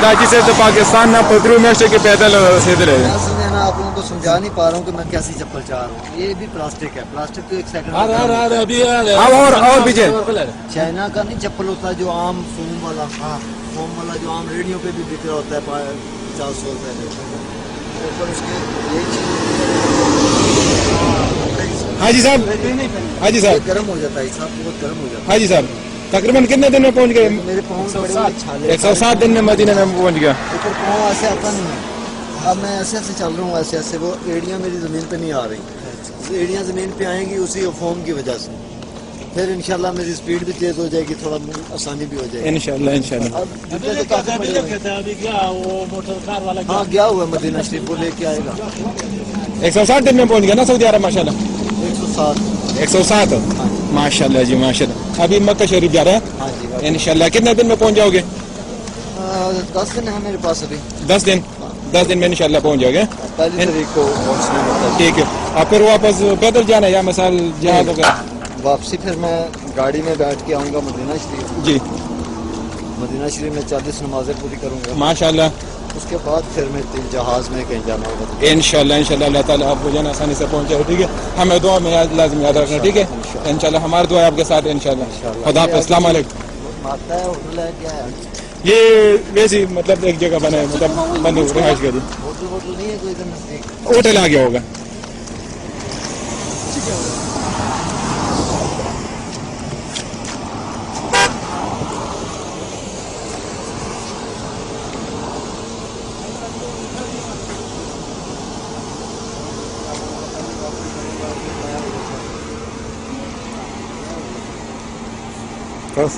کراچی سے تو پاکستان نہ پترو میں کے پیدل سیدھے رہے. میں آپ لوگوں کو سمجھا نہیں پا رہا ہوں کہ میں کیسی چپل چاہ رہا ہوں. یہ بھی پلاسٹک ہے. پلاسٹک تو ایک سیکنڈ اور پیچھے چائنا کا نہیں چپل ہوتا جو عام فوم والا جو عام ریڈیو پہ بھی بک رہا ہوتا ہے 50-100 روپے. ہاں جی صاحب, ہاں جی صاحب, گرم ہو جاتا ہے صاحب, بہت گرم ہو جاتا ہے. ہاں جی صاحب, تقریباً کتنے دن میں پہنچ گئے؟ میرے پاؤں 107 دن میں مدینہ میں پہنچ گیا. اوپر پاؤں ایسے آتا نہیں ہے. اب میں ایسے ایسے چل رہا ہوں, ایسے ایسے, وہ ایڑیاں میری زمین پہ نہیں آ رہی. ایڑیاں زمین پہ آئیں گی اسی فوم کی وجہ سے. پھر انشاءاللہ میری سپیڈ بھی تیز ہو جائے گی, تھوڑا آسانی بھی ہو جائے گی انشاءاللہ. انشاءاللہ ہاں گیا ہوا ہے مدینہ شریف, وہ لے کے آئے گا. 160 دن میں پہنچ گیا نا سعودی عرب ماشاءاللہ. 107 ہاں ماشاءاللہ جی ماشاءاللہ. ابھی مکہ شریف جا رہے ہیں ہاں جی. انشاءاللہ. کتنے دن میں پہنچ جاؤ گے؟ 10 دن ہے میرے پاس ابھی. 10 دن 10 دن میں انشاءاللہ پہنچ جاؤ گے. پہلی تاریخ کو پہنچنا ہوتا ہے. ٹھیک ہے. اور پھر واپس پیدل جانا ہے یا مثال جہاز وغیرہ؟ واپسی پھر میں گاڑی میں بیٹھ کے آؤں گا مدینہ شریف. جی مدینہ شریف میں 40 نمازیں پوری کروں گا ماشاءاللہ. اس کے بعد پھر میں جہاز میں کہیں جانا ہوگا. انشاءاللہ انشاءاللہ اللہ تعالیٰ آپ کو جانا آسانی سے پہنچائے. ٹھیک ہے, ہمیں دعا میں لازم یاد رکھنا. ٹھیک ہے انشاءاللہ, ہماری دعا آپ کے ساتھ انشاءاللہ. خدا حافظ. السلام علیکم. آتا ہے ہوٹل ہے کیا ہے؟ یہ ویسی مطلب ایک جگہ بنا ہے, مطلب بند رہائش گاہ. ہوٹل نہیں ہے کوئی ادھر نزدیک؟ ہوٹل آ گیا ہوگا. بس